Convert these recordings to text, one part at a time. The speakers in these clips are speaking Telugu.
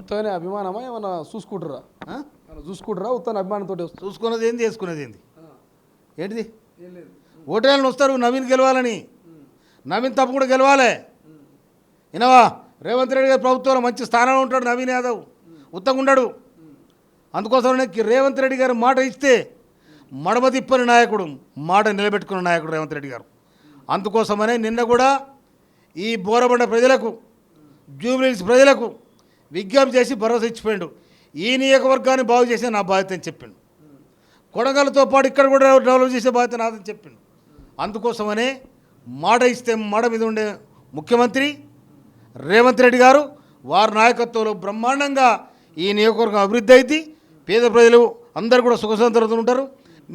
ఉత్తగానే అభిమానమా ఏమన్నా చూసుకుంటారా? చూసుకుంటారా ఉత్తన అభిమానంతో వస్తుంది? చూసుకున్నది ఏంది, చేసుకున్నది ఏంది? ఏంటిది? ఏం లేదు. ఓటేళ్ళని వస్తారు నవీన్ గెలవాలని. నవీన్ తప్పకుండా గెలవాలి. వినవా? రేవంత్ రెడ్డి గారి ప్రభుత్వంలో మంచి స్థానంలో ఉంటాడు నవీన్ యాదవ్, ఉత్తగా ఉండడు. అందుకోసమే రేవంత్ రెడ్డి గారు మాట ఇస్తే మడమ తిప్పని నాయకుడు, మాట నిలబెట్టుకున్న నాయకుడు రేవంత్ రెడ్డి గారు. అందుకోసమనే నిన్న కూడా ఈ బోరబండ ప్రజలకు, జూబ్లీహిల్స్ ప్రజలకు విజ్ఞప్తి చేసి భరోసా ఇచ్చిపోయాడు. ఈ నియోజకవర్గాన్ని బాగు చేసే నా బాధ్యత అని చెప్పిండు. కొడగలతో పాటు ఇక్కడ కూడా డెవలప్ చేసే బాధ్యత నాదని చెప్పిండు. అందుకోసమనే మాట ఇస్తే మాట మీద ఉండే ముఖ్యమంత్రి రేవంత్ రెడ్డి గారు వారి నాయకత్వంలో బ్రహ్మాండంగా ఈ నియోజకవర్గం అభివృద్ధి అయితే పేద ప్రజలు అందరూ కూడా సుఖ సంతృప్తితో ఉంటారు.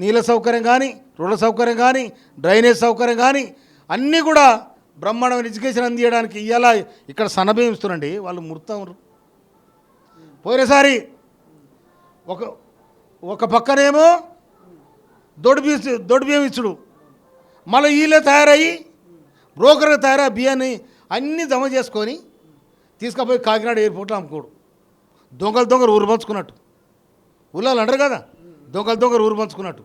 నీళ్ళ సౌకర్యం కానీ, రోడ్ల సౌకర్యం కానీ, డ్రైనేజ్ సౌకర్యం కానీ అన్నీ కూడా బ్రహ్మాండమైన ఎడ్యుకేషన్ అందించడానికి ఇలా ఇక్కడ సన్నబియ్యం ఇస్తున్నారండి. వాళ్ళు ముర్తారు. పోయినసారి ఒక పక్కనేమో దొడ్డు బియ్యం ఇచ్చుడు, మళ్ళీ వీళ్ళే తయారయ్యి బ్రోకర్గా తయారయ్యి బియ్యాన్ని అన్నీ జమ చేసుకొని తీసుకుపోయి కాకినాడ ఎయిర్పోర్ట్లో అమ్ముకోడు. దొంగలు ఊరు పంచుకున్నట్టు, ఊళ్ళో అంటారు కదా, దొంగలు ఊరు పంచుకున్నట్టు.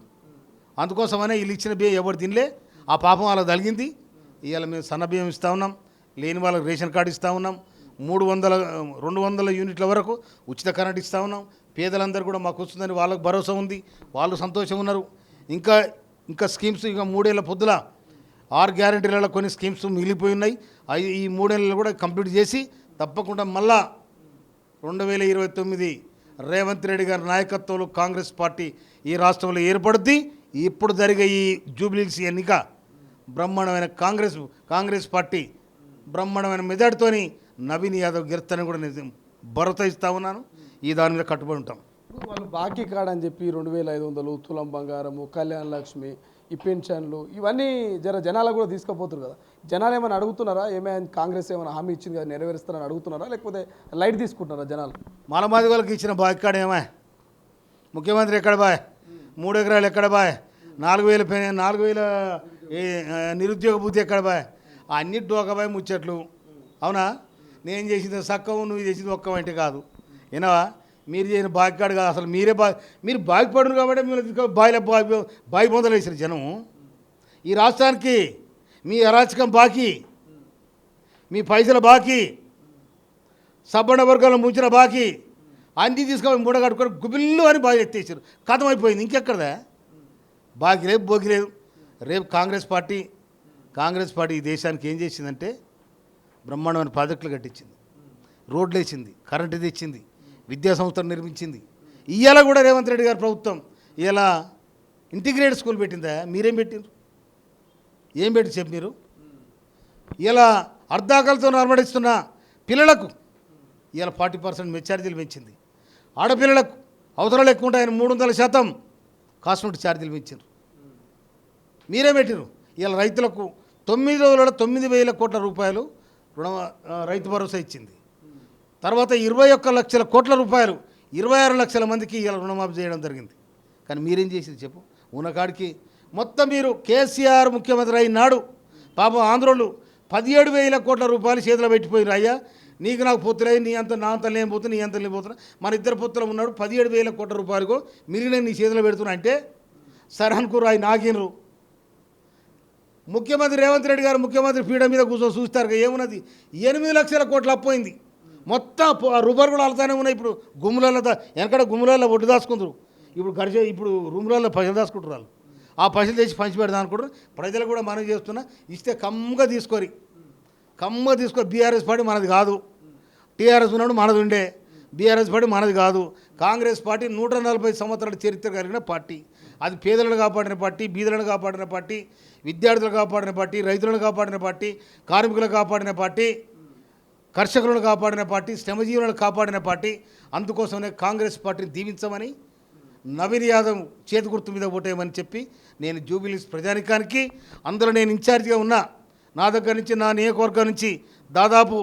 అందుకోసమనే వీళ్ళు ఇచ్చిన బియ్యం ఎవరు తినలే. ఆ పాపం వాళ్ళకి తగిలింది. ఇవాళ మేము సన్న బియ్యం ఇస్తూ ఉన్నాం, లేని వాళ్ళకి రేషన్ కార్డు ఇస్తూ ఉన్నాం, 200 యూనిట్ల వరకు ఉచిత కరెంట్ ఇస్తూ ఉన్నాం. పేదలందరూ కూడా మాకు వస్తుందని వాళ్ళకు భరోసా ఉంది, వాళ్ళు సంతోషం ఉన్నారు. ఇంకా స్కీమ్స్ ఇంకా 3 ఏళ్ళ పొద్దుల 6 గ్యారెంటీలలో కొన్ని స్కీమ్స్ మిగిలిపోయి ఉన్నాయి. అవి ఈ 3 ఏళ్ళలో కూడా కంప్లీట్ చేసి తప్పకుండా మళ్ళా 2029 రేవంత్ రెడ్డి గారి నాయకత్వంలో కాంగ్రెస్ పార్టీ ఈ రాష్ట్రంలో ఏర్పడుద్ది. ఇప్పుడు జరిగే ఈ జూబ్లీహిల్స్ ఎన్నిక బ్రహ్మాండమైన కాంగ్రెస్ పార్టీ బ్రహ్మాండమైన మెజార్టీతోని నవీన్ యాదవ్ గెలుస్తానని కూడా నేను భరోసా ఇస్తా ఉన్నాను. ఈ దాని మీద కట్టుబడి ఉంటాం. వాళ్ళు బాకీ కాడని చెప్పి 2500 తులం బంగారము, కళ్యాణ లక్ష్మి, ఈ పెన్షన్లు ఇవన్నీ జనాలకు కూడా తీసుకుపోతారు కదా. జనాలు ఏమైనా అడుగుతున్నారా? ఏమైనా కాంగ్రెస్ ఏమైనా హామీ ఇచ్చింది కదా నెరవేరుస్తారని అడుగుతున్నారా, లేకపోతే లైట్ తీసుకుంటున్నారా జనాలు? మాలమాది వాళ్ళకి ఇచ్చిన బాకీ ఏమా? ముఖ్యమంత్రి ఎక్కడ బాయ్? 3 ఎకరాలు ఎక్కడ బాయ్? 4000 నిరుద్యోగ బుద్ధి ఎక్కడ బాయ్? అన్ని డోకబాయ్ ముచ్చట్లు. అవునా? నేను చేసింది సక్కవు, నువ్వు చేసింది ఒక్క వంటి కాదు. వినవా? మీరు చేసిన బాకికాడు కాదు. అసలు మీరు బాకిపడును కాబట్టి మీరు బాయి బొందలు వేసిన జనం. ఈ రాష్ట్రానికి మీ అరాచకం బాకీ, మీ పైసల బాకీ, సబ్బణ వర్గాలను ముంచిన బాకీ అన్నీ తీసుకొని మూడ కట్టుకొని గుబిల్లు అని బాగా ఎత్తేసారు. కథం అయిపోయింది. ఇంకెక్కడదా బాకీ లేదు, బోగి లేదు. రేపు కాంగ్రెస్ పార్టీ ఈ దేశానికి ఏం చేసిందంటే బ్రహ్మాండమైన ప్రాజెక్టులు కట్టించింది, రోడ్లు వేసింది, కరెంటు తెచ్చింది, విద్యా సంస్థలు నిర్మించింది. ఇవాళ కూడా రేవంత్ రెడ్డి గారి ప్రభుత్వం ఇలా ఇంటిగ్రేటెడ్ స్కూల్ పెట్టిందా? మీరేం పెట్టిండ్రు? ఏం పెట్టి చెప్పు మీరు? ఇలా అర్ధాకలతో నర్మడిస్తున్న పిల్లలకు ఇలా 40% మెచ్చార్జీలు పెంచింది. ఆడపిల్లలకు అవసరాలు ఎక్కువ ఉంటాయని 300% కాస్మెటిక్ ఛార్జీలు పెంచారు. మీరేం పెట్టిరు? ఇలా రైతులకు 9 రోజులలో 9,000 కోట్ల రూపాయలు రైతు భరోసా ఇచ్చింది. తర్వాత 21 లక్షల కోట్ల రూపాయలు 26 లక్షల మందికి ఇలా రుణమాఫీ చేయడం జరిగింది. కానీ మీరేం చేసింది చెప్పు? ఉన్నకాడికి మొత్తం మీరు కేసీఆర్ ముఖ్యమంత్రి అయినాడు పాపం ఆంధ్రోళ్ళు 17,000 కోట్ల రూపాయలు చేతిలో పెట్టిపోయినారు. అయ్యా నీకు నాకు పొత్తులే, నీ అంత నా అంత లేకపోతున్నా, నీ అంత లేకపోతున్నా, మన ఇద్దరు పొత్తులు ఉన్నాడు 17,000 కోట్ల రూపాయలకు మిగిలిన నీ చేతిలో పెడుతున్నా అంటే సరహన్కు రాయి నాగినరు. ముఖ్యమంత్రి రేవంత్ రెడ్డి గారు ముఖ్యమంత్రి పీఠ మీద కూర్చొని చూస్తారు ఏమున్నది? 8 లక్షల కోట్లు అప్పోయింది. మొత్తం రూపాయలు కూడా అలతానే ఉన్నాయి. ఇప్పుడు గుమ్ములలో వెనకడ గుమ్ములలో ఒడ్డు దాచుకుంటారు, ఇప్పుడు రూములలో పైసలు దాచుకుంటారు. వాళ్ళు ఆ పైసలు తెచ్చి పంచి పెడదాం అనుకుంటారు. ప్రజలు కూడా మనం చేస్తున్నా, ఇస్తే కమ్మగా తీసుకొని బీఆర్ఎస్ పార్టీ మనది కాదు, టీఆర్ఎస్ ఉన్నాడు మనది ఉండే, బీఆర్ఎస్ పార్టీ మనది కాదు. కాంగ్రెస్ పార్టీ 140 సంవత్సరాల చరిత్ర కలిగిన పార్టీ. అది పేదలను కాపాడిన పార్టీ, బీదలను కాపాడిన పార్టీ, విద్యార్థులను కాపాడిన పార్టీ, రైతులను కాపాడిన పార్టీ, కార్మికులను కాపాడిన పార్టీ, కర్షకులను కాపాడిన పార్టీ, శ్రమజీవులను కాపాడిన పార్టీ. అందుకోసమే కాంగ్రెస్ పార్టీని దీవించమని, నవీన్ యాదవ్ చేతి గుర్తు మీద ఓటేయమని చెప్పి నేను జూబిలీస్ ప్రజానికానికి, అందులో నేను ఇన్ఛార్జిగా ఉన్నా, నా దగ్గర నుంచి నా నియోజకవర్గం నుంచి దాదాపు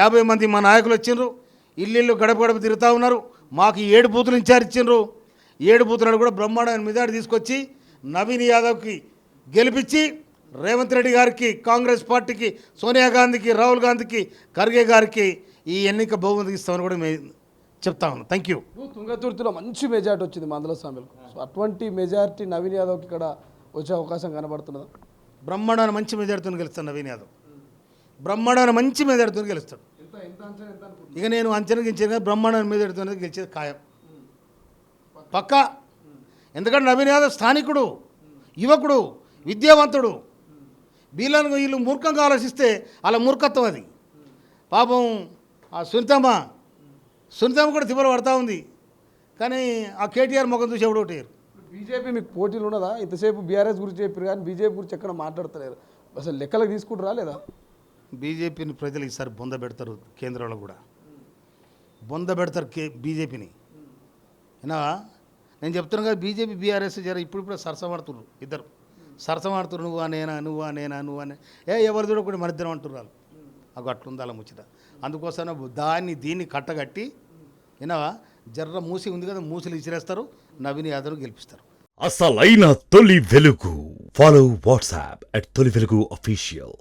50 మంది మా నాయకులు వచ్చిండ్రు. ఇల్లు గడప గడప తిరుగుతూ ఉన్నారు. మాకు 7 బూతులు ఇన్ఛార్జ్ ఇచ్చిండ్రు. 7 బూతులను కూడా బ్రహ్మాండమైన మెజార్టీ తీసుకొచ్చి నవీన్ యాదవ్కి గెలిపించి రేవంత్ రెడ్డి గారికి, కాంగ్రెస్ పార్టీకి, సోనియా గాంధీకి, రాహుల్ గాంధీకి, ఖర్గే గారికి ఈ ఎన్నిక బహుమతి ఇస్తామని కూడా చెప్తా ఉన్నాను. Thank you. ఇప్పుడు తుంగతుర్తిలో మంచి మెజార్టీ వచ్చింది మందల స్వామిలకు. సో అటువంటి మెజార్టీ నవీన్ యాదవ్కి ఇక్కడ వచ్చే అవకాశం కనబడుతున్నదా? బ్రహ్మాండమైన మంచి మెజార్టీతో గెలుస్తాడు నవీన్ యాదవ్. బ్రహ్మాండమైన మంచి మెజార్టీతో గెలుస్తాడు. ఇక నేను అంచనా గించిన బ్రహ్మాండమైన మెజార్టీతో గెలిచేది ఖాయం, పక్కా. ఎందుకంటే నవీన్ యాదవ్ స్థానికుడు, యువకుడు, విద్యావంతుడు. వీళ్ళు మూర్ఖంగా ఆలోచిస్తే అలా మూర్ఖత్వం అది. పాపం ఆ సునీతమ్మ కూడా తిప్పలు పడతా ఉంది, కానీ ఆ కేటీఆర్ ముఖం చూసి ఎవడు ఒకటి. బీజేపీ మీకు పోటీలు ఉన్నదా? ఇంతసేపు బీఆర్ఎస్ గురించి చెప్పారు కానీ బీజేపీ గురించి ఎక్కడ మాట్లాడతలేరు. అసలు లెక్కలకు తీసుకుంటారా లేదా? బీజేపీని ప్రజలు ఈసారి బొంద పెడతారు, కేంద్రంలో కూడా బొంద పెడతారు బీజేపీని. విన్నావా? నేను చెప్తున్నాను కదా, బీజేపీ బీఆర్ఎస్ జర ఇప్పుడు సరసమాడుతున్నారు, ఇద్దరు సరసమాడుతున్నారు. నువ్వా నేనా ఎవరు చూడకుండా మన ఇద్దరం అంటున్నారు. అవి అట్లుంది అలా ముచ్చట. అందుకోసం దీన్ని కట్టగట్టి విన్నావా, జర్ర మూసి ఉంది కదా, మూసిలు ఇచ్చిరేస్తారు, నవీన్ యాదవ్ గెలిపిస్తారు. అసలైన తొలి వెలుగు. ఫాలో వాట్సాప్ @తొలి వెలుగు official.